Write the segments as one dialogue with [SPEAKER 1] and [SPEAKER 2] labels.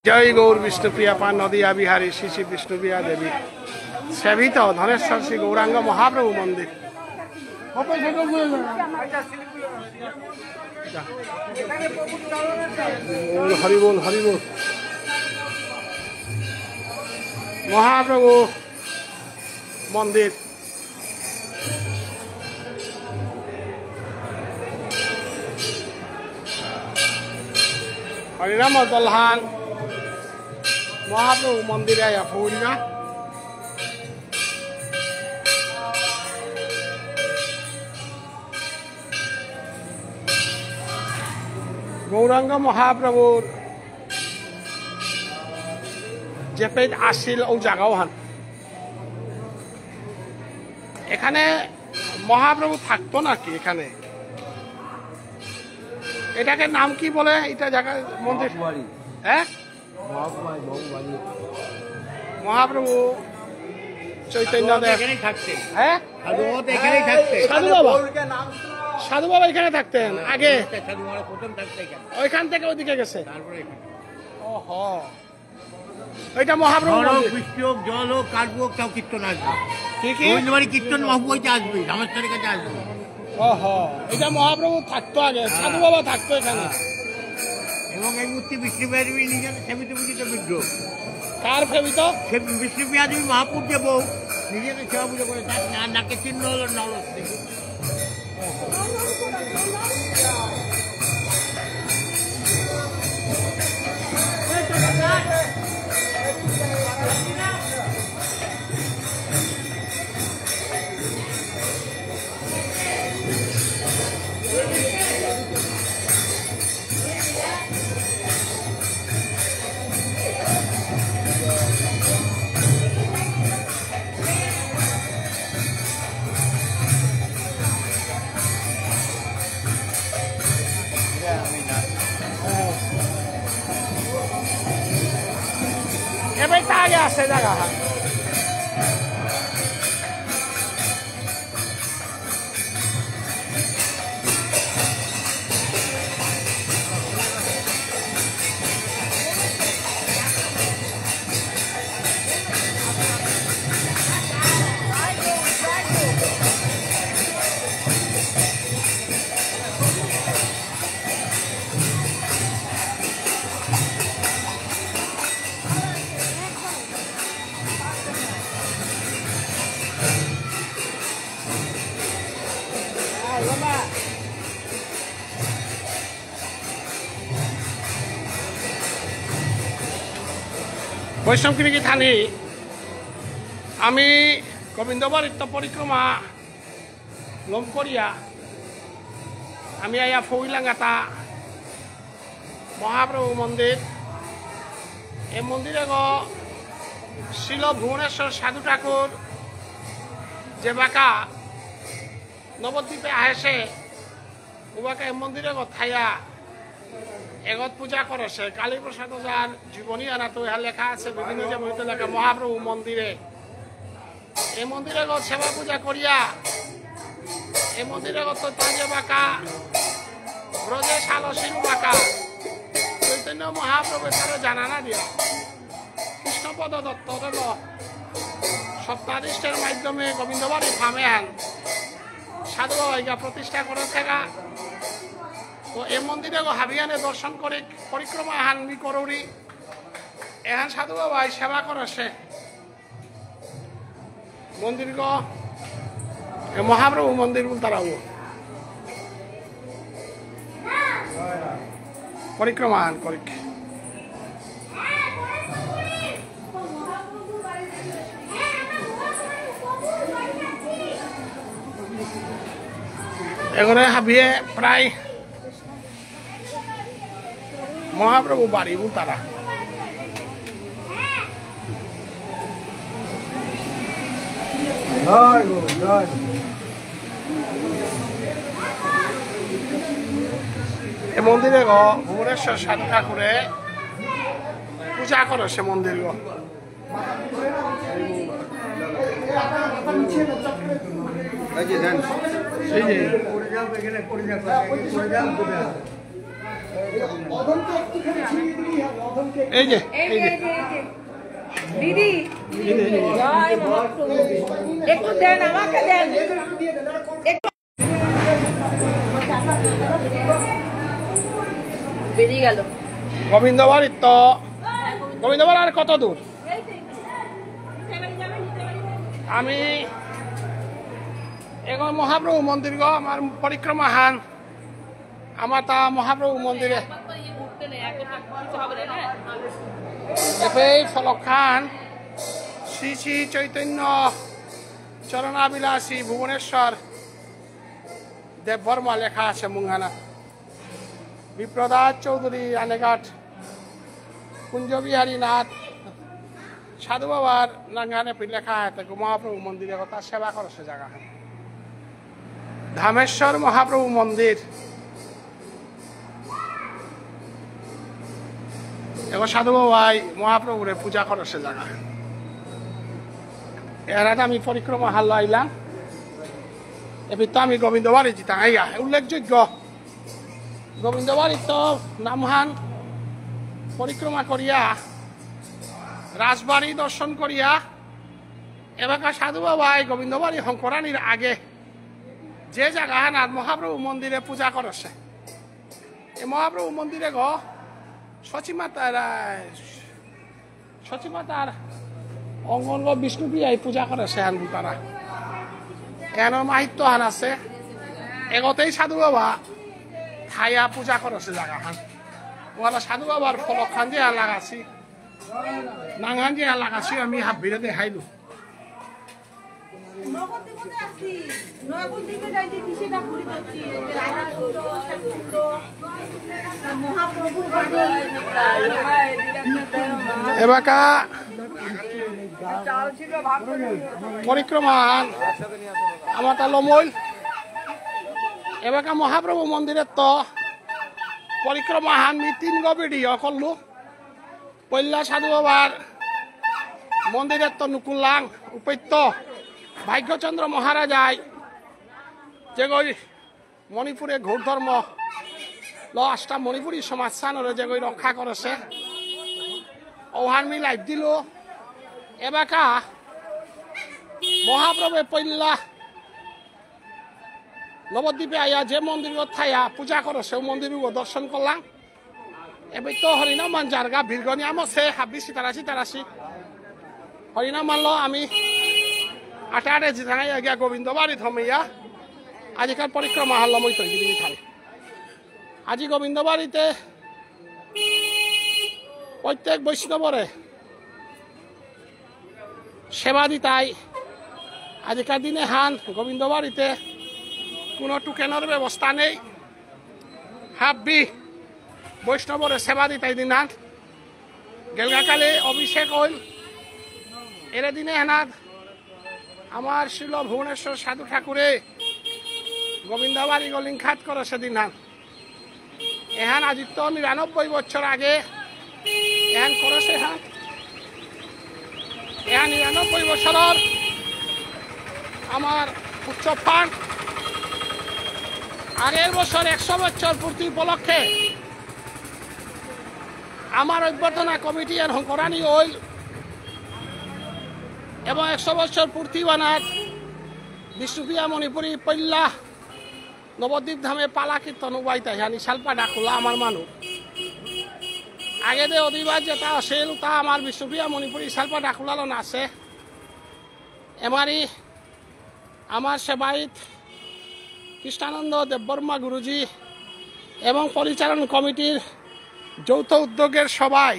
[SPEAKER 1] जय गौर विष्णुप्रिया पा नदिया बिहारी श्री श्री विष्णुप्रिया देवी सेवित धनेश्वर श्री गौरांग महाप्रभु मंदिर हरि बोल महाप्रभु मंदिर हरिनाम दलहान महाप्रभु मंदिर आया फौरिया गौरांग महाप्रभुर जेपेट आसिल ओ जागावान এখানে মহাপ্রভু থাকতো নাকি এখানে এটাকে নাম কি বলে এটা জায়গা মন্দির হ্যাঁ মহাপ্রভু চৈতন্য দেব এখানেই থাকতেন হ্যাঁ সাধু বাবা এখানে থাকতেন আগে সাধু বাবা প্রথম থাকতেন এখানে ওইখান থেকে ওইদিকে গেছে তারপরে এখানে ওহো এটা মহাপ্রভু বৃষ্টি হোক জল হোক কাটবো হোক তাও কীর্তন আসবে কি কি ওই কীর্তন মহাপ্রভুতে আসবে রামেশ্বরের কাছে আসবে ওহো এটা মহাপ্রভু থাকতো আগে সাধু বাবা থাকতো এখানে এবং এই মূর্তি বিষ্ণুপ্রিয়া দেবী নিজের সেবিত পূজিত বিগ্রহ কার সেবিত বিষ্ণুপ্রিয়া দেবী মহাপুর যে বউ নিজেকে সেবা পুজো করে তার নাকে চিহ্ন হলো নলস্তি এবার আগে আসে জায়গা বৈষ্ণবগিরি থানি আমি গোবিন্দবাড়িত্ব পরিক্রমা লম করিয়া আমি আয়া ফৌলাঙ্গাতা মহাপ্রভু মন্দির এই মন্দিরে শিল ভুবনেশ্বর সাধু ঠাকুর যে বাঁকা নবদ্বীপে আহেছে ওবাকে এই মন্দিরে থাইয়া এগত পূজা করেছে কালী প্রসাদ যার জীবনী আনাতো ইহা লেখা আছে বিভিন্ন যে বইতে লেখা মহাপ্রভু মন্দিরে এই মন্দিরে সেবা পূজা করিয়া এই মন্দিরে তাজে বাঁকা ব্রজে শালশিরু বাঁকা চৈতন্য মহাপ্রভু তারা জানা না দিয়া কৃষ্ণপদ দত্ত সত্তাধিষ্ঠের মাধ্যমে গোবিন্দবাড়ি ফামে আন সাধু বাবা প্রতিষ্ঠা করে থাকা তো এই মন্দিরে হাবিয়ানে দর্শন করে পরিক্রমা হানবি করৌরি এহান সাধু বাবা সেবা করেছে মন্দির মহাপ্রভু মন্দির তারাও পরিক্রমা হান করি এগুলো হাবিয়ে প্রায় মহাপ্রভু বাড়ি তারা এই মন্দিরে ভুবনেশ্বর সাধু ঠাকুরে পূজা করে সে মন্দির এই যে
[SPEAKER 2] দিদি একটু দেন, আমাকে দেন একটু। বেরিয়ে গেল
[SPEAKER 1] গোবিন্দবাড়ির তো গোবিন্দবাড়ি আর কত দূর? আমি এখন মহাপ্রভু মন্দির গো আমার পরিক্রমা হান আমার তা মহাপ্রভু মন্দিরে ফলক খান শ্রী শ্রী চৈতন্য চরণাবিলাসী ভুবনেশ্বর দেববর্মা লেখা আছে মুঙ্গানা বিপ্রদাস চৌধুরী রানেঘাট কুঞ্জবিহারী নাথ সাধু বাবার নাঙ্গানে লেখা আছে মহাপ্রভু মন্দিরে কথা সেবা করছে জায়গা ধামেশ্বর মহাপ্রভু মন্দির এবার সাধু বাবাই মহাপ্রভুরে পূজা করছে জায়গা এর আগে আমি পরিক্রমা হাল আইলাম এবার তো আমি গোবিন্দবাড়ি জিতাম আইয়া উল্লেখযোগ্য গোবিন্দবাড়ি তো নামহান পরিক্রমা করিয়া রাজবাড়ি দর্শন করিয়া এবারকার সাধু বাবাই গোবিন্দবাড়ি শঙ্করানির আগে যে জায়গা আর মহাপ্রভু মন্দিরে পূজা করছে এই মহাপ্রভু মন্দিরে গ সচিমাতার অঙ্গন বিষ্ণুপ্রিয়াই পূজা করেছে হান তারা এর মাহিত্য হান আছে এগতেই সাধু বাবা থাইয়া পূজা করেছে জায়গা হান ওরা সাধু বাবার ফলক খান যে লাগাছি নাঙ্গান যে লাগাছি আমি হাত ভিড়ে দেখাইলু এবাকা পরিক্রমা আমার তা লমইল এবাকা মহাপ্রভু মন্দিরের তো পরিক্রমা হান মি 3 ভিডিও করলু পৈলা সাধু বাবার মন্দিরের তো নুকুলাং উপৈত্য ভাগ্যচন্দ্র মহারাজাই যে গই মণিপুরে ঘোর ধর্ম ল আষ্টা মণিপুরী সমাজ স্থানরে যে গই রক্ষা করেছে ওহান মি লাইভ দিল এবাকা মহাপ্রভু পৈলা নবদ্বীপে আইয়া যে মন্দির থাইয়া পূজা করেছে ও মন্দির দর্শন করলাম এবার তো হরিনাম মান জারগা ভিড়গনি আমার সে 26 হরিনাম মানলো আমি আটে জিথাঙাই গিয়া গোবিন্দবাড়ি থমাইয়া আজিকাল পরিক্রমা হারলাম ওই তৈরি খালি আজি গোবিন্দবাড়িতে প্রত্যেক বৈষ্ণবরে সেবা দিতাই আজিকার দিনে হান গোবিন্দবাড়িতে কোনো টোকেনের ব্যবস্থা নেই হাব্বি বৈষ্ণবরে সেবা দিতাই দিন হান গেলগাকালে অভিষেক হইল এর দিনে হেনাদ আমার শিল ভুবনেশ্বর সাধু ঠাকুরে গোবিন্দবাড়ি গলিংখাত করে সেদিন হান এহান আজি তো 99 বছর আগে এহান করেছে হান এহান 99 বছরের আমার উৎসব ফান্ড আগের বছর 100 বছর পূর্তি উপলক্ষে আমার অভ্যর্থনা কমিটি এর শঙ্করানী হইল এবং 100 বছর পূর্তি বানাত বিষ্ণুপ্রিয়া মণিপুরী পল্লা নবদ্বীপ ধামে পালা কীর্তন উবাইতাই হানি শালপা ডাকুলা আমার মানুষ আগে যে অধিবাস যেটা আছিল তা আমার বিষ্ণুপ্রিয়া মণিপুরী শালপা ডাকুলালন আছে এমারি আমার সেবায়িত কৃষ্ণানন্দ দেববর্মা গুরুজি এবং পরিচালন কমিটির যৌথ উদ্যোগের সবাই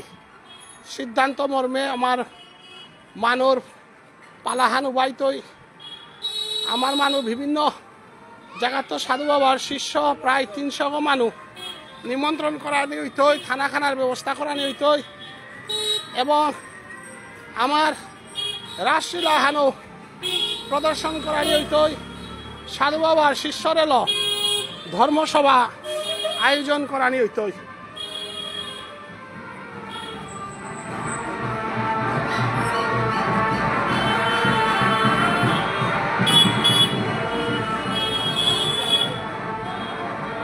[SPEAKER 1] সিদ্ধান্ত মর্মে আমার মানুর পালাহান উবাইতই আমার মানুষ বিভিন্ন জায়গাত সাধু বাবার শিষ্য প্রায় 300 মানুষ নিমন্ত্রণ করা হইতই খানা খানার ব্যবস্থা করা হইতই এবং আমার রাসলীলাহানও প্রদর্শন করা হইতই সাধু বাবার শিষ্যরে ল ধর্মসভা আয়োজন করা হইতই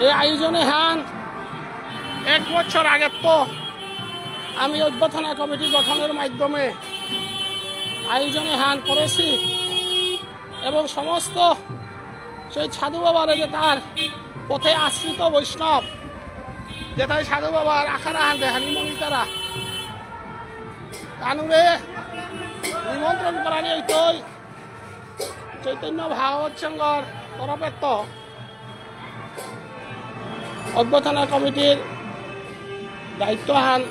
[SPEAKER 1] এই আয়োজনে হান 1 বছর আগে তো আমি অভ্যর্থনা কমিটি গঠনের মাধ্যমে আয়োজনে হান করেছি এবং সমস্ত সেই সাধু বাবার যে তার পথে আশ্রিত বৈষ্ণব যেটাই সাধু বাবার আখারা হান দেখানি মনি তারা কানুরে নিমন্ত্রণ করা নেই তৈ চৈতন্য ভাগবত সংঘর তরফে তো অভ্যর্থনা কমিটির দায়িত্বহান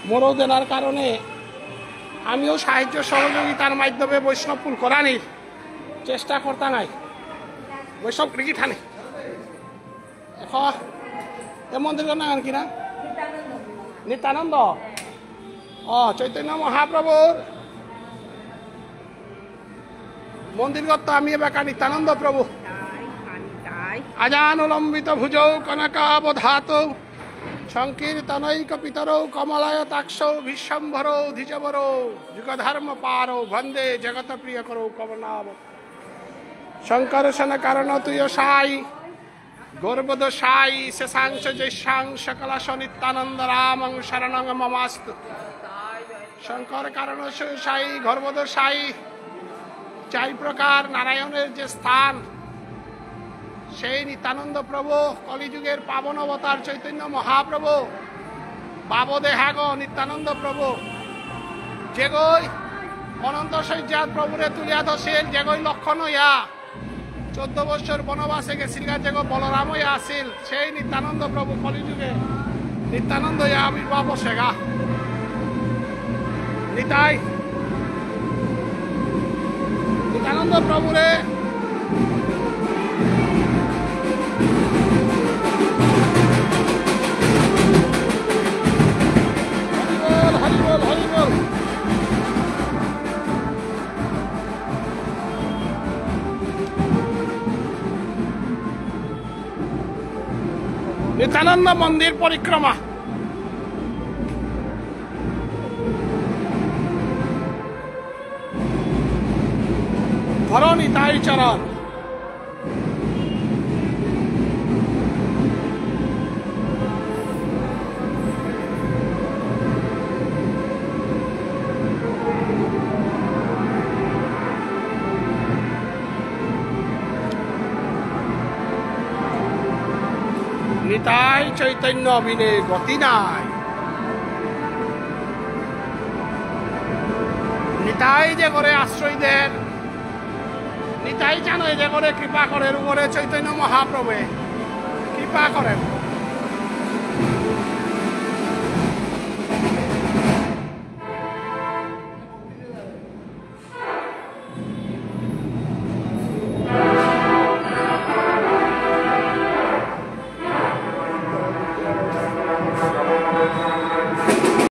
[SPEAKER 1] মরও দেনার কারণে আমিও সাহায্য সহযোগিতার মাধ্যমে বৈষ্ণবপুর করানির চেষ্টা করতা নাই বৈষ্ণব ক্রিকেট হানি এখন এ মন্দিরের নাম কিনা নিত্যানন্দ চৈতন্য মহাপ্রভুর মন্দিরগত আমি এবার নিত্যানন্দ প্রভু আজানুলম্বিত ভুজৌ কনকাবধাতৌ সংকীর্তনৈক পিতরৌ কমলায়তাক্ষৌ বিশ্বম্ভরৌ ধিজবরৌ যুগধর্ম পারৌ বন্দে জগত প্রিয় করৌ কবনাব শঙ্করশন কারণ তুয় সাই গৌরবদ সাই শেষাংশ জৈষাংশ কলাশ নিত্যানন্দ রামং শরণং মমাস্তু শঙ্কর কারণ সাই গর্বদ সাই 4 প্রকার নারায়ণের যে স্থান সেই নিত্যানন্দ প্রভু কলিযুগের পাবন অবতার চৈতন্য মহাপ্রভু বাবদেহাগ নিত্যানন্দ প্রভু যেগই অনন্ত শয্যার প্রভুরে তুলিয়া ধসিল যেগই লক্ষণ হইয়া 14 বছর বনবাসে গেছিল যেগো বলরাম হইয়া আসিল সেই নিত্যানন্দ প্রভু কলিযুগে নিত্যানন্দ হইয়া আবির্ভাব সেগা নিতাই নিত্যানন্দ প্রভুরে নিত্যানন্দ মন্দির পরিক্রমা ধরো নিতাই চরণ নিতাই চৈতন্য বিনে গতি নাই নিতাই যে করে আশ্রয় দেন নিতাই জানো যে করে কৃপা করেন উপরে চৈতন্য মহাপ্রভু কৃপা করেন